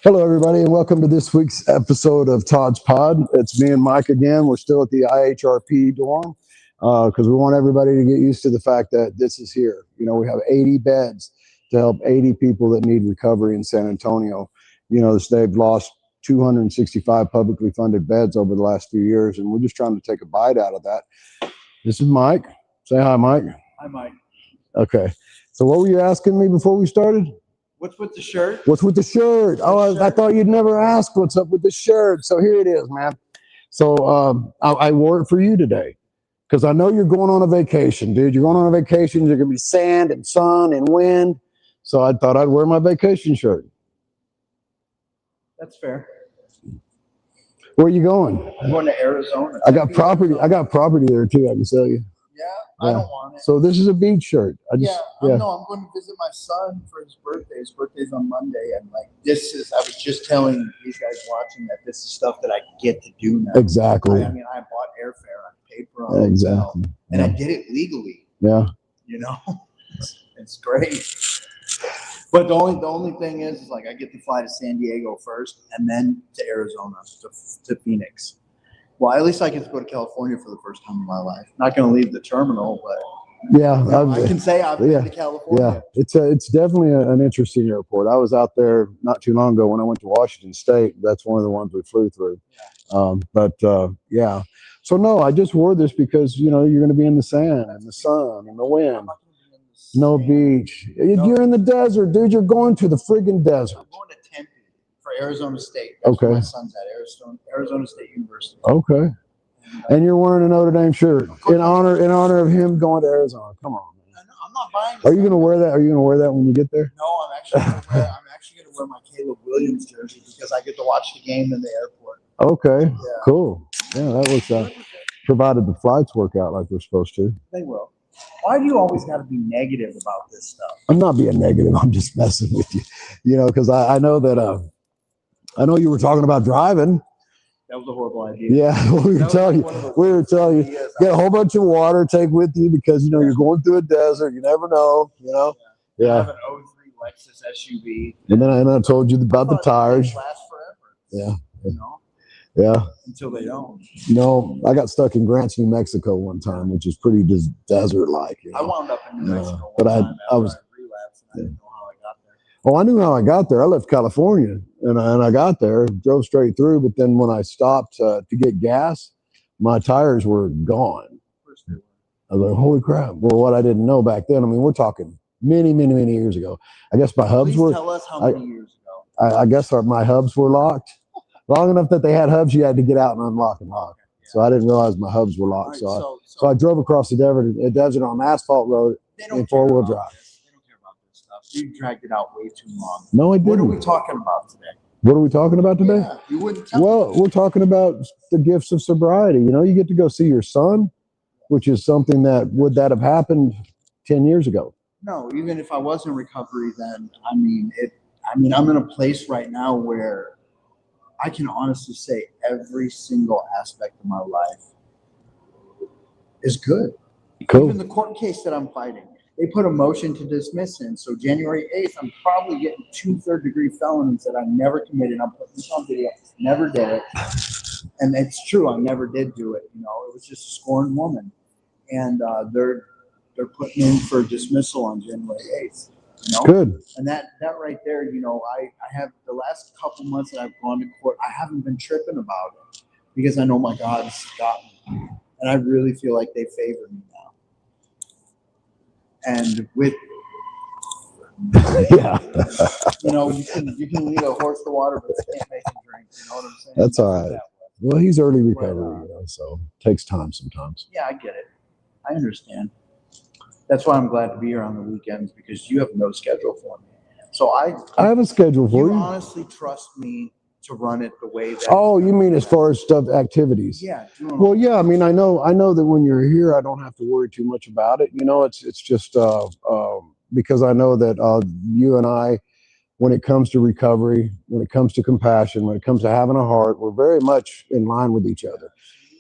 Hello, everybody, and welcome to this week's episode of Todd's Pod. It's me and Mike again. We're still at the IHRP dorm because we want everybody to get used to the fact that this is here. You know, we have 80 beds to help 80 people that need recovery in San Antonio. You know, they've lost 265 publicly funded beds over the last few years, and we're just trying to take a bite out of that. This is Mike. Say hi, Mike. Hi, Mike. Okay. So what were you asking me before we started? What's with the shirt? What's with the shirt? Oh, I thought you'd never ask what's up with the shirt. So here it is, man. So I wore it for you today because I know you're going on a vacation, dude. You're going on a vacation. There's going to be sand and sun and wind. So I thought I'd wear my vacation shirt. That's fair. Where are you going? I'm going to Arizona. I got property. I got property there too. I can sell you. Yeah, I don't want it. So this is a beach shirt. No, I'm going to visit my son for his birthday. His birthday's on Monday, and I was just telling these guys watching that this is stuff that I get to do now. Exactly. I bought airfare, I paid for it, exactly, and I did it legally. Yeah. You know, it's great. But the only thing is like I get to fly to San Diego first, and then to Arizona, to Phoenix. Well, at least I get to go to California for the first time in my life. Not going to leave the terminal, but I can say I've been to California. Yeah, it's definitely an interesting airport. I was out there not too long ago when I went to Washington State. That's one of the ones we flew through. Yeah. So no, I just wore this because you're going to be in the sand and the sun and the wind. No beach. You're in the desert, dude. You're going to the friggin' desert. I'm going to Tempe for Arizona State. That's where my son's at, Arizona State University. Okay. And you're wearing a Notre Dame shirt in honor of him going to Arizona. Come on, man. I'm not buying it. Are you going to wear that? Are you going to wear that when you get there? No, I'm actually going to wear my Caleb Williams jersey because I get to watch the game in the airport. Okay. Yeah. Cool. Yeah, that looks provided the flights work out like they're supposed to. They will. Why do you always got to be negative about this stuff? I'm not being negative. I'm just messing with you. Because I know that I know you were talking about driving. That was a horrible idea. Yeah, we were telling you, get a whole bunch of water, take with you because you're going through a desert. You never know. Yeah. I have an 03 Lexus SUV. And then I told you about the tires. They last forever. Yeah. Yeah. Until they don't. I got stuck in Grants, New Mexico one time, which is pretty just desert-like. I wound up in New Mexico but one time I was relapsed, and I didn't know how I got there. Oh, I knew how I got there. I left California, and I got there, drove straight through. But then when I stopped to get gas, my tires were gone. I was like, holy crap. Well, what I didn't know back then, we're talking many, many, many years ago. I guess my hubs were. Tell us how many years ago. I guess my hubs were locked. Long enough that they had hubs, you had to get out and unlock and lock. Yeah. So I didn't realize my hubs were locked. Right, so I drove across the desert on an asphalt road in four-wheel drive. They don't care about this stuff. You dragged it out way too long. No, I didn't. What are we talking about today? What are we talking about today? Yeah, you wouldn't tell me. We're talking about the gifts of sobriety. You get to go see your son, which is something would that have happened 10 years ago? No, even if I was in recovery then, I'm in a place right now where I can honestly say every single aspect of my life is good. Cool. Even the court case that I'm fighting, they put a motion to dismiss in. So January 8th, I'm probably getting 2 third-degree felonies that I never committed. I'm putting this on video. Never did it. And it's true. I never did do it. It was just a scorned woman. And they're putting in for dismissal on January 8th. Good. And that right there, I have the last couple months that I've gone to court, I haven't been tripping about it because I know my God's got me. And I really feel like they favor me now. And with, you can lead a horse to water, but you can't make him drink. You know what I'm saying? That's all right. Well, he's early recovery, so it takes time sometimes. Yeah, I get it. I understand. That's why I'm glad to be here on the weekends because you have no schedule for me. So I have a schedule for you. You honestly trust me to run it the way that. Oh, you mean as far as stuff activities? Yeah. Well, yeah. I know that when you're here, I don't have to worry too much about it. It's just because I know that you and I, when it comes to recovery, when it comes to compassion, when it comes to having a heart, we're very much in line with each other.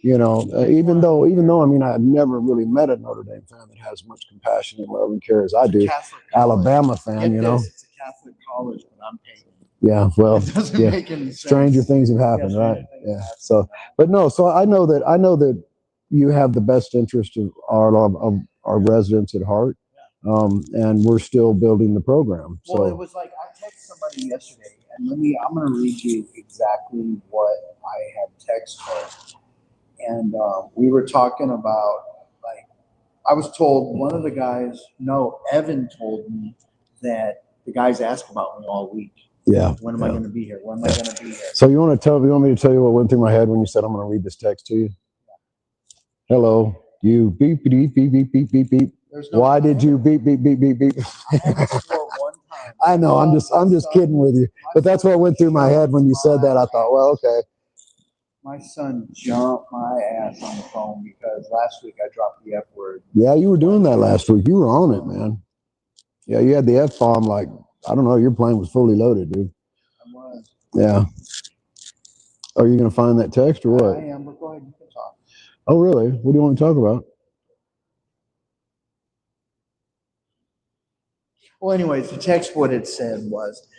Even though I've never really met a Notre Dame fan that has much compassion and love and care as I do. Alabama fan, It's a Catholic college, but I'm paying. Yeah, well, It doesn't yeah. make any sense. Stranger things have happened, Yeah, right? stranger things Yeah. have happened. So, but no. So I know that you have the best interest of our residents at heart, and we're still building the program. So Well, it was like I texted somebody yesterday, and I'm going to read you exactly what I had texted her. And we were talking about, like, I was told one of the guys, no, Evan told me that the guys asked about me all week. yeah. When am I going to be here? When am I going to be here? So you want me to tell you what went through my head when you said I'm going to read this text to you? Hello, you beep beep beep beep beep beep beep. Why did you beep beep beep beep beep? I had swore one time. I know. I'm just kidding with you. But that's what went through my head when you said that. I thought, well, okay. My son jumped my ass on the phone because last week I dropped the F word. Yeah, you were doing that last week. You were on it, man. Yeah, you had the F bomb. Like, I don't know. Your plane was fully loaded, dude. I was. Yeah. Are you going to find that text or what? I am, but go ahead, you can talk. Oh, really? What do you want to talk about? Well, anyways, the text, what it said was,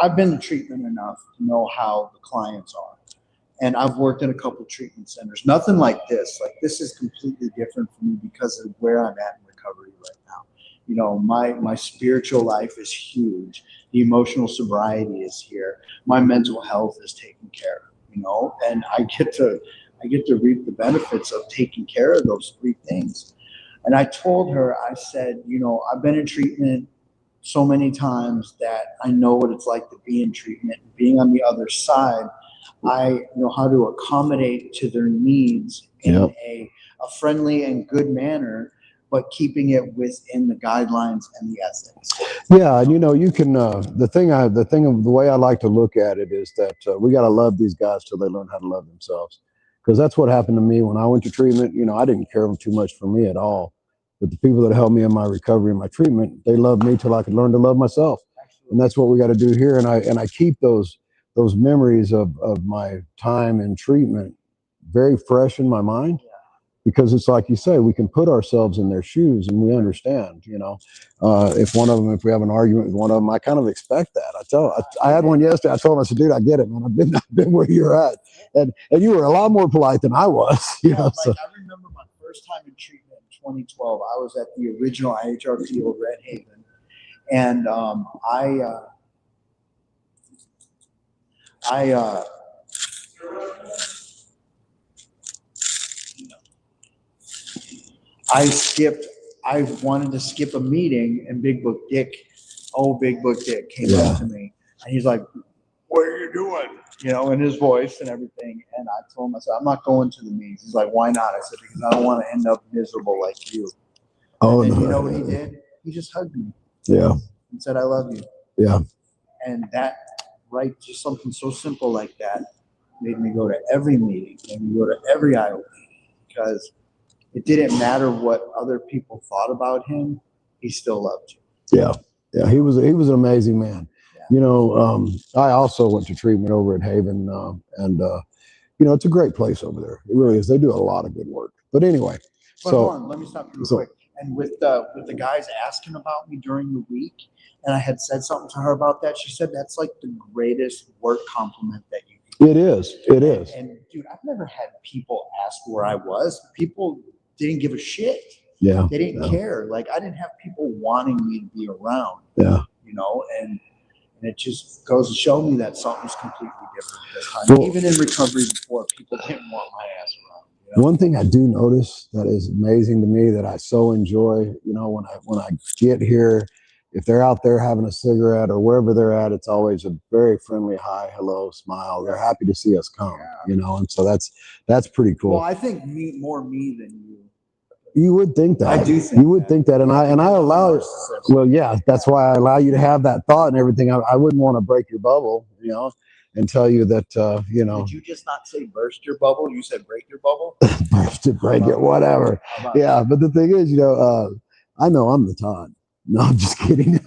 I've been to treatment enough to know how the clients are. And I've worked in a couple treatment centers. Nothing like this. Like, this is completely different for me because of where I'm at in recovery right now. You know, my spiritual life is huge. The emotional sobriety is here. My mental health is taken care of, you know, and I get to reap the benefits of taking care of those three things. And I told her, I said, you know, I've been in treatment so many times that I know what it's like to be in treatment. Being on the other side, I know how to accommodate to their needs in a friendly and good manner, but keeping it within the guidelines and the ethics. Yeah, and you know, you can. The way I like to look at it is that we got to love these guys till they learn how to love themselves, because that's what happened to me when I went to treatment. You know, I didn't care too much for me at all, but the people that helped me in my recovery and my treatment, they loved me till I could learn to love myself, and that's what we got to do here. And I keep those memories of my time in treatment very fresh in my mind. Because it's like you say, we can put ourselves in their shoes and we understand, you know, if we have an argument with one of them, I kind of expect that. I had one yesterday. I told him, I said, dude, I get it, man. I've been where you're at. And you were a lot more polite than I was, you know. Like, I remember my first time in treatment in 2012. I was at the original IHRP of Red Haven. And I wanted to skip a meeting, and Big Book Dick came up to me, and he's like, "What are you doing?" You know, in his voice and everything. And I told him, I said, "I'm not going to the meetings." He's like, "Why not?" I said, "Because I don't want to end up miserable like you." Oh, and no. You know what he did? He just hugged me. Yeah. And said, "I love you." Yeah. And that, right, just something so simple like that made me go to every meeting, made me go to every IO meeting, because it didn't matter what other people thought about him. He still loved you. Yeah. Yeah. He was an amazing man. Yeah. You know, I also went to treatment over at Haven, and you know, it's a great place over there. It really is. They do a lot of good work. But anyway, but hold on, let me stop you real quick. And with the guys asking about me during the week, and I had said something to her about that, she said that's like the greatest work compliment that you can get. It is. It is. And dude, I've never had people ask where I was. People didn't give a shit. Yeah. They didn't care. Like, I didn't have people wanting me to be around. Yeah. You know, and it just goes to show me that something's completely different this time. Well, even in recovery before, people didn't want my ass around. You know? One thing I do notice that is amazing to me that I so enjoy, you know, when I get here, if they're out there having a cigarette or wherever they're at, it's always a very friendly hi, hello, smile. They're happy to see us come, you know, and so that's pretty cool. Well, I think more me than you. You would think that. I do think you would think that, and I allow it. Well, yeah, that's why I allow you to have that thought and everything. I wouldn't want to break your bubble, you know, and tell you that, you know. Did you just not say burst your bubble? You said break your bubble. Burst it, break it, whatever. Yeah, but the thing is, you know, I know I'm the Todd. No, I'm just kidding.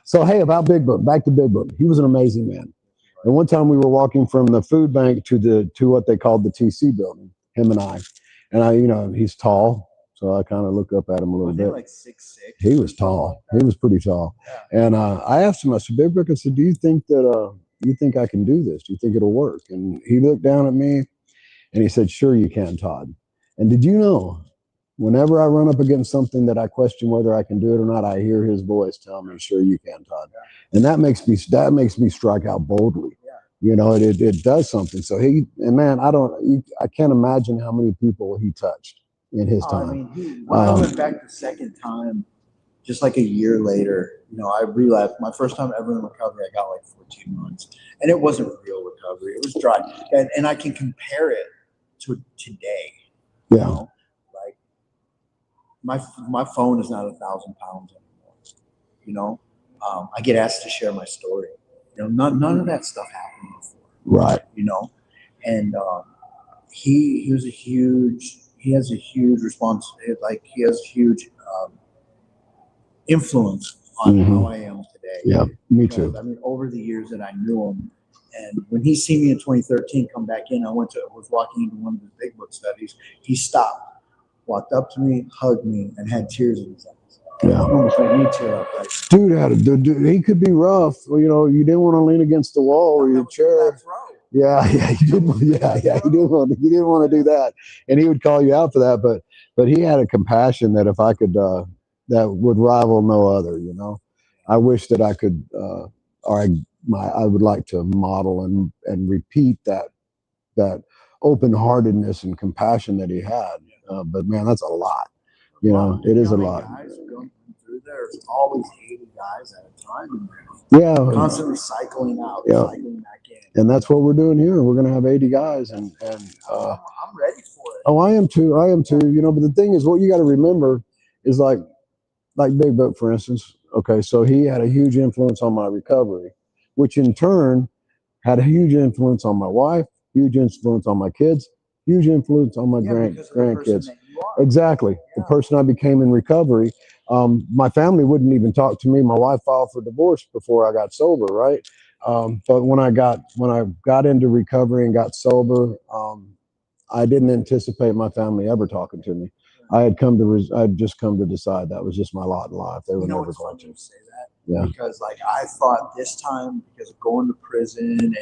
So hey, about Big Book. Back to Big Book. He was an amazing man. And one time we were walking from the food bank to what they called the TC building. Him and I, you know, he's tall. so I kind of look up at him a little Was he bit. like 6'6"? He was tall. He was pretty tall. Yeah. And I asked him, I said, Big Brook, I said, do you think that you think I can do this? Do you think it'll work? And he looked down at me and he said, sure you can, Todd. And did you know, whenever I run up against something that I question whether I can do it or not, I hear his voice tell me, sure you can, Todd. And that makes me strike out boldly. You know, it does something. So man, I can't imagine how many people he touched in his time. I mean, when I went back the second time, just like a year later, you know, I relapsed. My first time ever in recovery, I got like 14 months, and it wasn't real recovery. It was dry, and I can compare it to today. Yeah. You know, like my phone is not 1,000 pounds anymore. You know, I get asked to share my story. You know, none of that stuff happened before. Right. You know, and he has a huge response. Like he has a huge influence on how I am today. Yeah, me Because, too. I mean, over the years that I knew him, and when he seen me in 2013 come back in, I was walking into one of his big book studies. He stopped, walked up to me, hugged me, and had tears in his eyes. Yeah. Almost made me tear up. Like, Dude, he could be rough. Well, you know, you didn't want to lean against the wall or your chair. Yeah, you didn't. Yeah, you didn't want to do that, and he would call you out for that. But he had a compassion that if I could, that would rival no other. You know, I wish that I could, I would like to model and repeat that open-heartedness and compassion that he had. But man, that's a lot. You know, it is a lot. Guys going through there's always 80 guys at a time in there. Yeah, Constantly cycling out, cycling back in. And that's what we're doing here. We're going to have 80 guys, and I'm ready for it. Oh, I am too. You know, but the thing is, what you got to remember is like Big Brook, for instance. Okay, so he had a huge influence on my recovery, which in turn had a huge influence on my wife, huge influence on my kids, huge influence on my grandkids. Exactly, the person I became in recovery. My family wouldn't even talk to me. My wife filed for divorce before I got sober, right? But when I got into recovery and got sober, I didn't anticipate my family ever talking to me. I'd just come to decide that was just my lot in life. They were never going to say that. Yeah. Because like I thought this time, because of going to prison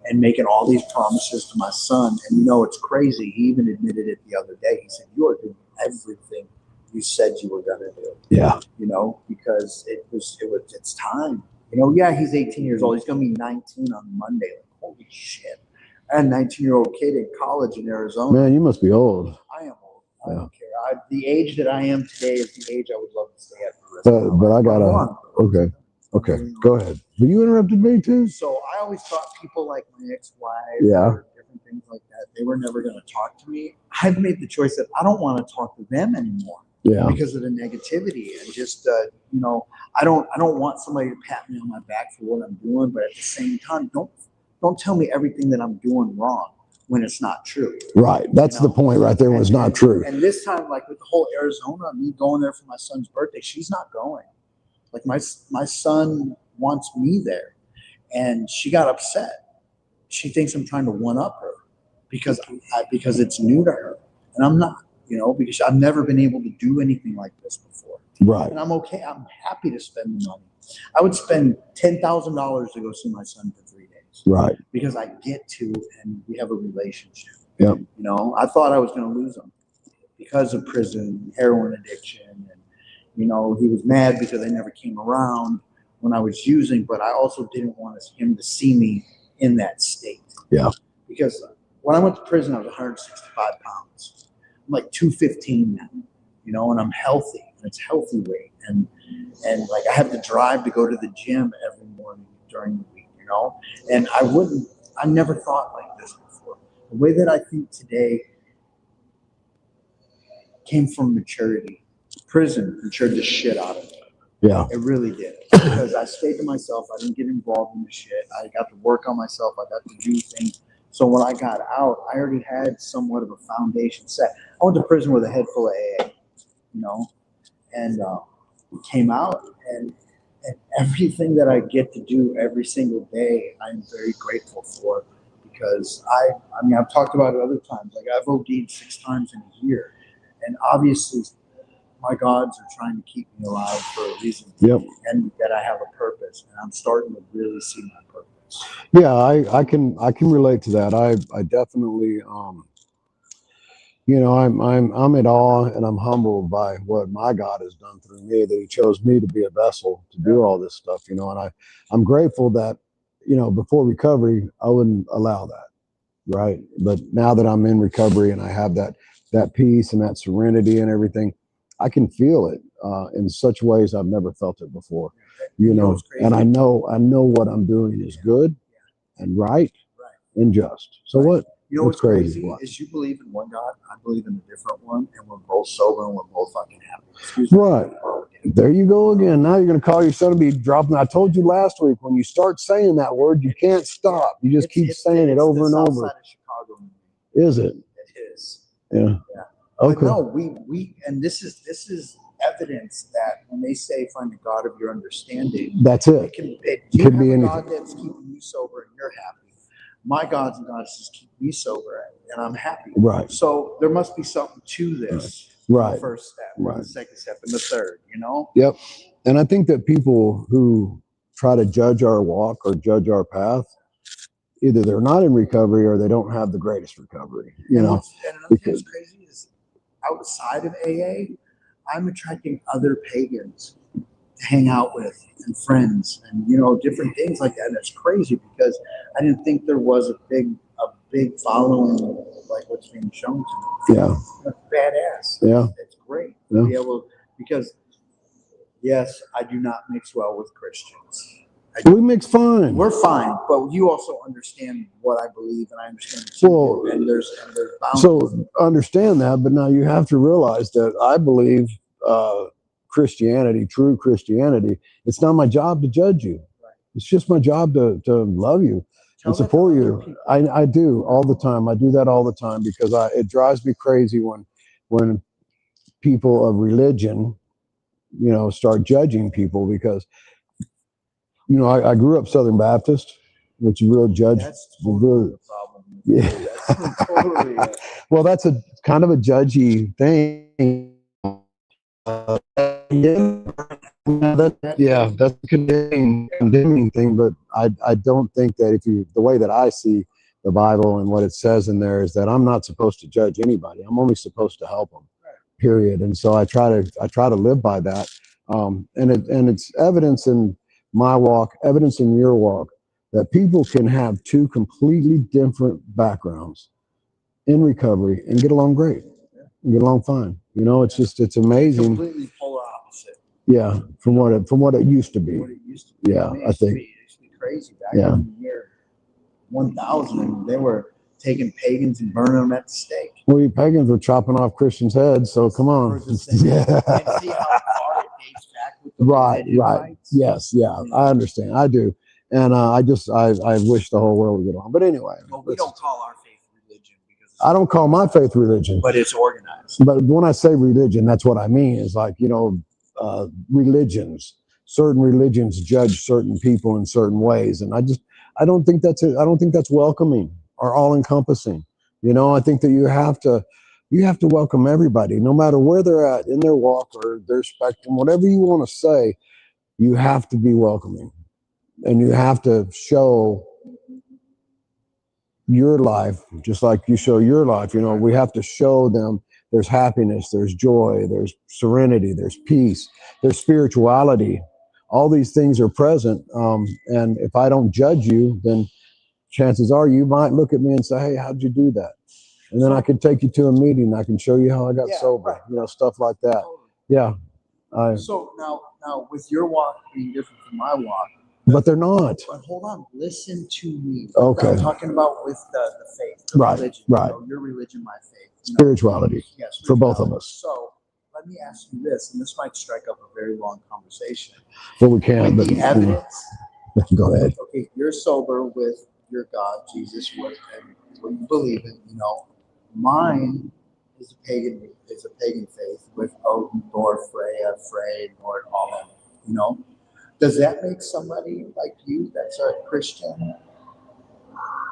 and making all these promises to my son, and you know it's crazy. He even admitted it the other day. He said, "You are doing everything you said you were gonna do." Yeah. You know, because it's time. You know, yeah, he's 18 years old. He's gonna be 19 on Monday. Like, holy shit! I had a 19-year-old kid in college in Arizona. Man, you must be old. I am old. I don't care. The age that I am today is the age I would love to stay at for the rest of my life. Okay. Go ahead. But you interrupted me too. So I always thought people like my ex-wife or different things like that, they were never going to talk to me. I've made the choice that I don't want to talk to them anymore. Yeah. Because of the negativity and just you know, I don't want somebody to pat me on my back for what I'm doing, but at the same time, don't tell me everything that I'm doing wrong when it's not true. Right. That's the point right there when it's not true. And this time, like with the whole Arizona, me going there for my son's birthday, she's not going. Like my son wants me there, and she got upset. She thinks I'm trying to one up her because it's new to her, and I'm not. You know, because I've never been able to do anything like this before. Right. And I'm okay. I'm happy to spend the money. I would spend $10,000 to go see my son for 3 days. Right. Because I get to, and we have a relationship. Yep. You know, I thought I was going to lose him because of prison, heroin addiction, and you know, he was mad because I never came around when I was using. But I also didn't want him to see me in that state. Yeah. Because when I went to prison, I was 165 pounds. I'm like 215 now, you know, and I'm healthy, and it's healthy weight, and like I have to drive to go to the gym every morning during the week, you know, and I never thought like this before. The way that I think today came from maturity. Prison matured the shit out of me. Yeah, it really did, because I stayed to myself. I didn't get involved in the shit. I got to work on myself. I got to do things. So when I got out, I already had somewhat of a foundation set. I went to prison with a head full of AA, you know, and came out, and everything that I get to do every single day, I'm very grateful for, because I mean, I've talked about it other times. Like I've OD'd 6 times in a year, And obviously, my gods are trying to keep me alive for a reason, Yep. and that I have a purpose, and I'm starting to really see my purpose. Yeah, I can relate to that. I definitely I'm in awe and I'm humbled by what my God has done through me, that he chose me to be a vessel to do all this stuff, and I'm grateful that, before recovery, I wouldn't allow that. Right. But now that I'm in recovery and I have that peace and that serenity and everything, I can feel it in such ways I've never felt it before, What's crazy? and I know what I'm doing is good and right and just. So what? What's crazy is you believe in one God, I believe in a different one, and we're both sober and we're both fucking happy. Excuse me. Right. There you go again. Now you're going to call your son to be dropping. I told you last week, when you start saying that word, you can't stop. You just keep saying it over and over. Side of Chicago. Is it? It is. Yeah. But Okay. no, we and this is evidence that when they say find the God of your understanding, That's it. You Could have be a anything. God that's keeping you sober and you're happy. My gods and goddesses keep me sober and I'm happy. Right. So there must be something to this. Right. The first step, Right. the second step, and the third. Yep. And I think that people who try to judge our walk or judge our path, either they're not in recovery or they don't have the greatest recovery. And another thing that's crazy is, outside of AA, I'm attracting other pagans to hang out with and friends and different things like that. And it's crazy because I didn't think there was a big following like what's being shown to me. Yeah. That's badass. Yeah. It's great Yeah. to be able, because yes, I do not mix well with Christians. We mix fine. We're fine, but you also understand what I believe, and I understand and there's boundaries. So understand that, but now you have to realize that I believe Christianity, true Christianity. It's not my job to judge you. Right. It's just my job to love you and support you. I do all the time. I do that all the time because it drives me crazy when people of religion, start judging people, because I grew up Southern Baptist, which is real judge. That's totally the problem. Yeah. That's totally it. Well, that's a kind of a judgy thing. That's a condemning thing, but I don't think that the way that I see the Bible and what it says in there is that I'm not supposed to judge anybody. I'm only supposed to help them, period. And so I try to live by that. And it's evidence in my walk, evidence in your walk, that people can have two completely different backgrounds in recovery and get along great, and get along fine. It's amazing. Completely polar opposite. Yeah, from what it used to be. Yeah, I think. It used to be crazy back in the year 1000. They were taking pagans and burning them at the stake. Well, pagans were chopping off Christians' heads, so come on. Yeah. And see how far it dates back with the Right. fights? Yes, yeah, I understand. I do. And I wish the whole world would get on. But anyway. Well, we don't call our faith religion because I don't call my faith religion. But it's organized. But when I say religion, that's what I mean. Is like, religions. Certain religions judge certain people in certain ways, and I don't think that's welcoming or all encompassing. I think that you have to welcome everybody, no matter where they're at in their walk or their spectrum, whatever you want to say. You have to be welcoming, and you have to show your life just like you show your life. We have to show them there's happiness, there's joy, there's serenity, there's peace, there's spirituality. All these things are present. And if I don't judge you, then chances are you might look at me and say, hey, how'd you do that? And then I can take you to a meeting. I can show you how I got sober, stuff like that. Totally. Yeah. So now with your walk being different from my walk. But they're not. But hold on, listen to me. Okay. I'm talking about with the faith, the religion. Right. Your religion, my faith. Spirituality. Yes. For both of us. So let me ask you this, and this might strike up a very long conversation. Well, we can, but the evidence. Go ahead. Okay, you're sober with your God, Jesus, what you believe in. Mine is a pagan faith with Odin, Thor, Freya, Frey, Lord, all that. Does that make somebody like you that's a Christian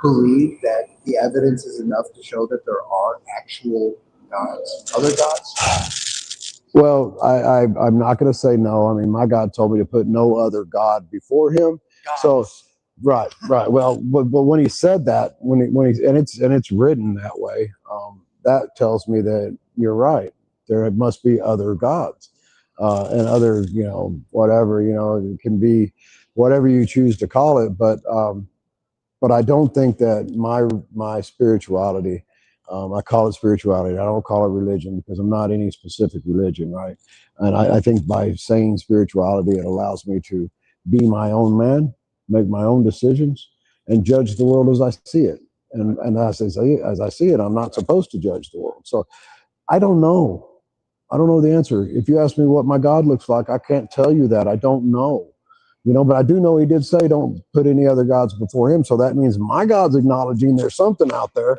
believe that the evidence is enough to show that there are actual gods? Other gods? Well, I'm not going to say no. I mean, my God told me to put no other God before him. So, right. Well, but when he said that, and it's written that way, that tells me that you're right. There must be other gods, and other, whatever, it can be whatever you choose to call it. But I don't think that my spirituality, I call it spirituality. I don't call it religion because I'm not any specific religion, right? And I think by saying spirituality, it allows me to be my own man, make my own decisions, and judge the world as I see it. And as I see it, I'm not supposed to judge the world. So I don't know. I don't know the answer. If you ask me what my God looks like, I can't tell you that. I don't know. But I do know he did say don't put any other gods before him. So that means my God's acknowledging there's something out there.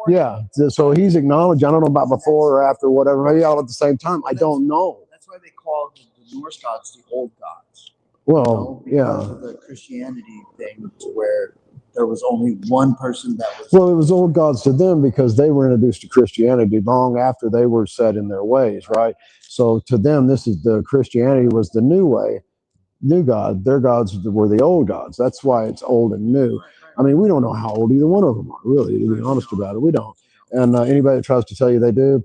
Yeah. So he's acknowledging. I don't know about before or after, whatever. Maybe all at the same time. I don't know. That's why they call the Norse gods the old gods. Well, because of the Christianity thing, where there was only one person that was. Well, it was old gods to them because they were introduced to Christianity long after they were set in their ways, right? So to them, the Christianity was the new way. New God, their gods were the old gods. That's why it's old and new. I mean, we don't know how old either one of them are, really, to be honest about it. We don't. And anybody that tries to tell you they do,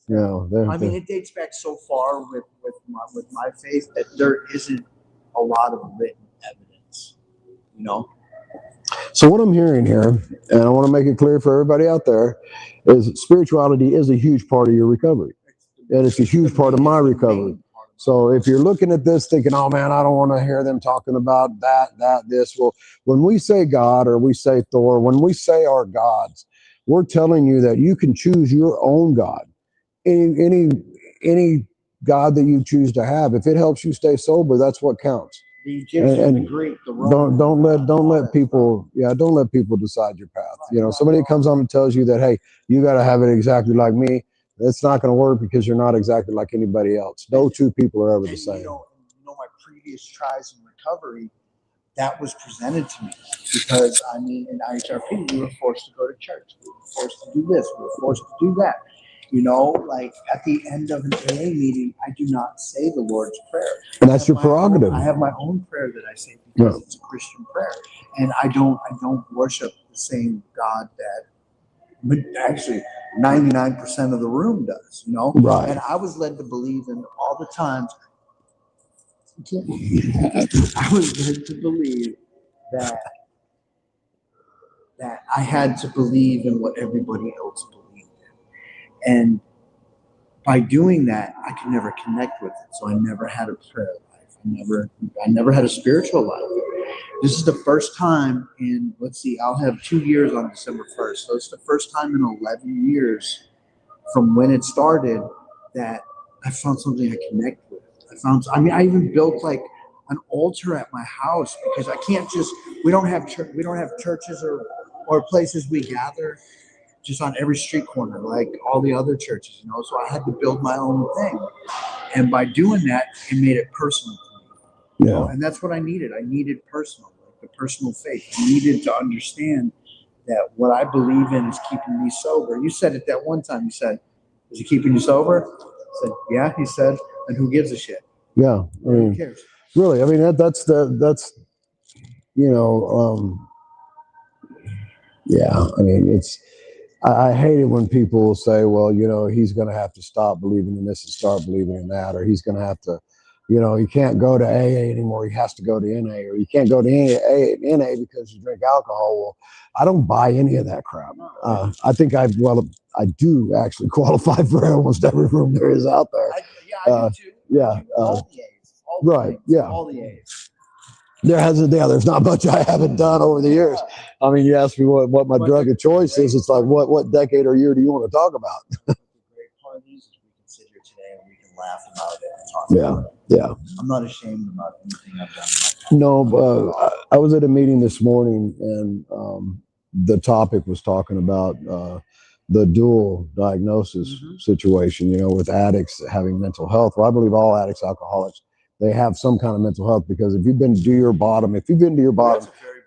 I mean, it dates back so far with my faith that there isn't a lot of written evidence, So what I'm hearing here, and I want to make it clear for everybody out there, is spirituality is a huge part of your recovery. And it's a huge part of my recovery. So if you're looking at this thinking, oh man, I don't want to hear them talking about this. Well, when we say God or we say Thor, when we say our gods, we're telling you that you can choose your own God. Any God that you choose to have. If it helps you stay sober, that's what counts. The Egyptian, the Greek, the Roman. Don't let people decide your path. Somebody comes on and tells you that, hey, you got to have it exactly like me. It's not going to work because you're not exactly like anybody else. No two people are ever the same. My previous tries in recovery, that was presented to me because in IHRP we were forced to go to church, we were forced to do this, we were forced to do that. Like at the end of an AA meeting, I do not say the Lord's Prayer. And that's your prerogative. I have my own prayer that I say because it's a Christian prayer, and I don't worship the same God that actually 99% of the room does, Right. And I was led to believe in all the times. I was led to believe that I had to believe in what everybody else believed in, and by doing that, I could never connect with it. So I never had a prayer life. I never had a spiritual life. This is the first time in, I'll have 2 years on December 1st. So it's the first time in 11 years from when it started that I found something I connect with. I even built like an altar at my house because I can't we don't have churches or places we gather just on every street corner like all the other churches, So I had to build my own thing. And by doing that, it made it personal to me. Yeah. And that's what I needed. I needed personal, like the personal faith. I needed to understand that what I believe in is keeping me sober. You said it that one time. You said, "Is it keeping you sober?" I said, "Yeah." He said, "And who gives a shit?" Yeah. Who cares? Really, that's yeah. It's. I hate it when people say, well, he's going to have to stop believing in this and start believing in that, or he's going to have to, he can't go to AA anymore. He has to go to NA, or you can't go to NA because you drink alcohol. Well, I don't buy any of that crap. I think I do actually qualify for almost every room there is out there. I do too. Yeah. All the A's. Right. Yeah. All the A's. There's not much I haven't done over the years. I mean, you ask me what my drug of choice is. It's like, what decade or year do you want to talk about? The great part is we can sit here today and we can laugh about it and talk about it. Yeah. I'm not ashamed about anything I've done. No, I was at a meeting this morning and the topic was talking about the dual diagnosis situation, with addicts having mental health. Well, I believe all addicts, alcoholics, they have some kind of mental health because if you've been to your bottom, That's a very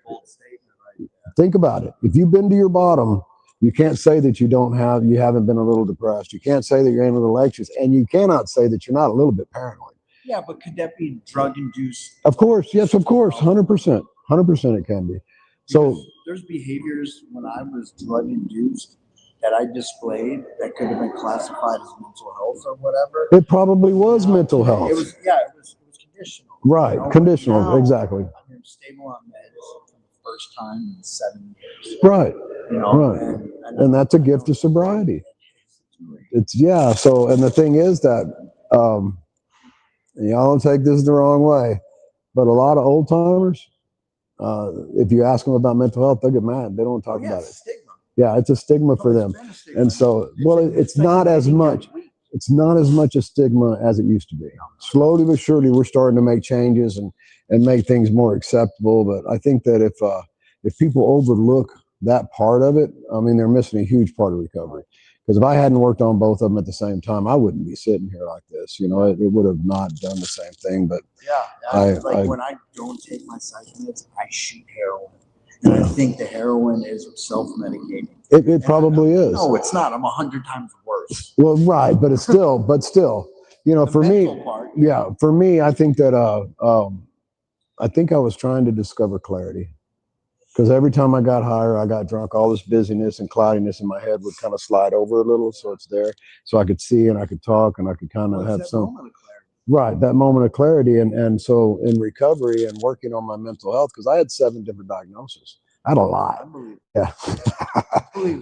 bold statement right there. Think about it. If you've been to your bottom, You can't say that you haven't been a little depressed. You can't say that you're a little anxious, and you cannot say that you're not a little bit paranoid. Yeah, but could that be drug induced? Of course, yes, of course, 100%, 100% it can be. So Because there's behaviors when I was drug induced that I displayed that could have been classified as mental health or whatever. it probably was mental health. It was conditional. Right, But conditional, now, exactly. I'm stable on meds for the first time in 7 years. Right, right. And And that's a gift of sobriety. So, and the thing is that, y'all don't take this the wrong way, but a lot of old timers, if you ask them about mental health, they'll get mad. They don't talk about it. Stigma. Yeah, it's a stigma for them. And so, well, it's not as much. It's not as much a stigma as it used to be. Slowly but surely, we're starting to make changes and make things more acceptable. But I think that if people overlook that part of it, I mean, they're missing a huge part of recovery. Because if I hadn't worked on both of them at the same time, I wouldn't be sitting here like this. You know, it would have not done the same thing. But When I don't take my psych meds, I shoot heroin. And I think the heroin is self-medicating. It probably is. No, it's not. I'm 100 times worse. Well, right, but it's still, you know, for me, for me, I think that I think I was trying to discover clarity, because every time I got higher, I got drunk, all this busyness and cloudiness in my head would kind of slide over a little, so it's there, so I could see and I could talk and I could kind of have some moment of clarity. Right, that moment of clarity. And so in recovery and working on my mental health, because I had 7 different diagnoses. I had a lot. Yeah.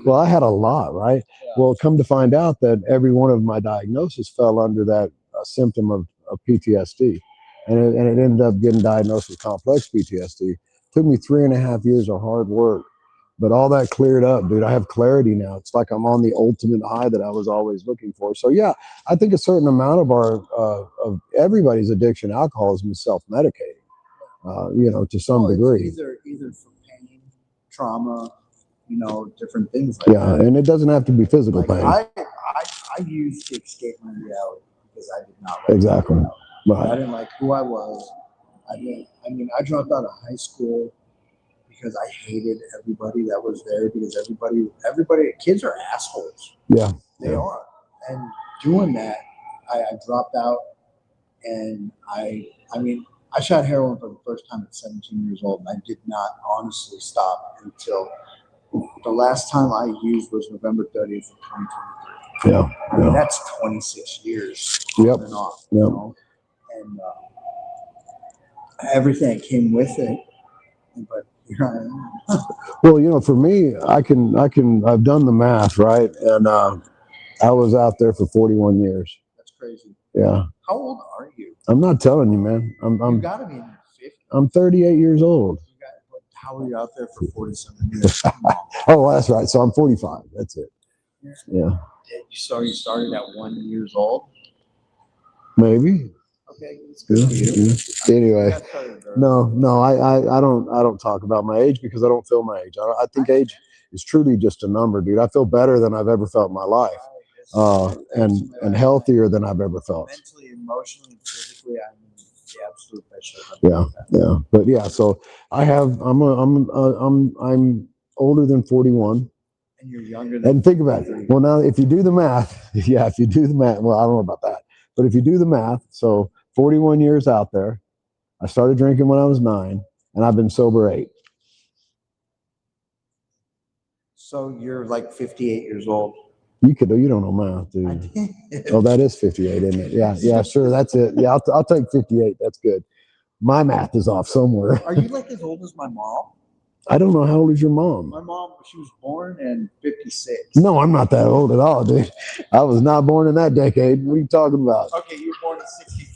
Well, I had a lot, right? Yeah. Well, come to find out that every one of my diagnoses fell under that symptom of PTSD. And it ended up getting diagnosed with complex PTSD. It took me 3.5 years of hard work. But all that cleared up, dude. I have clarity now. It's like I'm on the ultimate high that I was always looking for. So yeah, I think a certain amount of of everybody's addiction, alcoholism, is self-medicating. You know, to some degree. Either for pain, trauma, you know, different things like that. And it doesn't have to be physical pain. I used to escape my reality because I did not like exactly. Right. I didn't like who I was. I dropped out of high school because I hated everybody that was there, because everybody, kids are assholes. Yeah. They are. And doing that, I dropped out, and I shot heroin for the first time at 17 years old, and I did not honestly stop until the last time I used was November 30th of 2023. Yeah. I mean, that's 26 years Yep. on and off. Yep. You know? And everything came with it, but here I am. Well, you know, for me, I've done the math, right? And I was out there for 41 years. That's crazy. Yeah. How old are you? I'm not telling you, man. You gotta be in your 50s. I'm 38 years old. How are you out there for 47 years? Oh, that's right. So I'm 45. That's it. Yeah. You started at 1 year old? Maybe. Okay. It's good for you. Yeah. Anyway, no, I don't talk about my age because I don't feel my age. I think age is truly just a number, dude. I feel better than I've ever felt in my life, and healthier than I've ever felt. Mentally, emotionally, physically, I'm in the absolute best shape. Yeah. But yeah, so I'm older than 41. And you're younger than. And think about it. Well, now if you do the math, well, I don't know about that, but if you do the math, so 41 years out there, I started drinking when I was 9, and I've been sober 8. So you're like 58 years old. You don't know math, dude. Oh, that is 58, isn't it? Yeah, sure, that's it. Yeah, I'll take 58. That's good. My math is off somewhere. Are you like as old as my mom? I don't know. How old is your mom? My mom, she was born in 56. No, I'm not that old at all, dude. I was not born in that decade. What are you talking about? Okay, you were born in 63.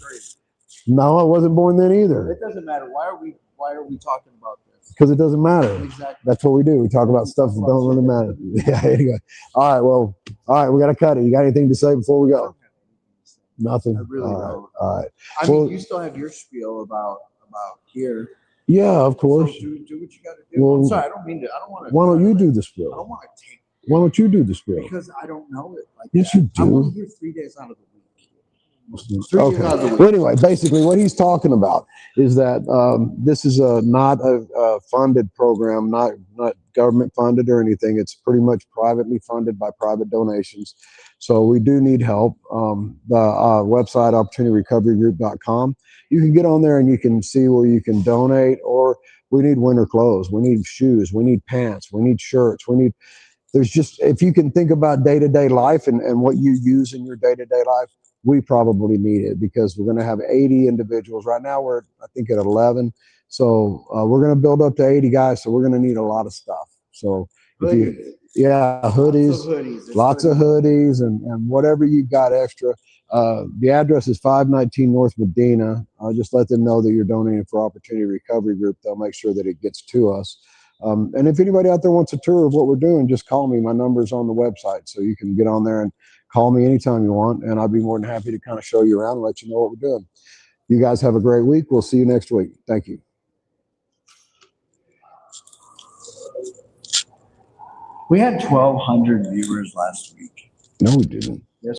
No, I wasn't born then either. It doesn't matter. Why are we talking about this? Because it doesn't matter. Exactly. That's what we do. We talk about stuff that don't really matter. Yeah, anyway. All right, we got to cut it. You got anything to say before we go? Nothing? I really don't. All right. I mean, you still have your spiel about here. Yeah, of course. So do what you got to do. Well, I'm sorry, I don't mean to. I don't want to. Why don't you do the I spiel? don't want to take. Why don't you do the spiel? Because I don't know it. Like yes, that. you do. I'm only here 3 days out of the week. $3,000 a week. Well, anyway, basically what he's talking about is that this is not a funded program, not government funded or anything. It's pretty much privately funded by private donations. So we do need help. The website, opportunityrecoverygroup.com. You can get on there and you can see where you can donate, or we need winter clothes. We need shoes. We need pants. We need shirts. There's just, if you can think about day-to-day life and what you use in your day-to-day life, we probably need it, because we're going to have 80 individuals. Right now we're, I think, at 11. So we're going to build up to 80 guys. So we're going to need a lot of stuff. So if you, yeah, hoodies, lots of hoodies and whatever you got extra. The address is 519 North Medina. Just let them know that you're donating for Opportunity Recovery Group. They'll make sure that it gets to us. And if anybody out there wants a tour of what we're doing, just call me. My number's on the website, so you can get on there and call me anytime you want, and I'll be more than happy to kind of show you around and let you know what we're doing. You guys have a great week. We'll see you next week. Thank you. We had 1,200 viewers last week. No, we didn't.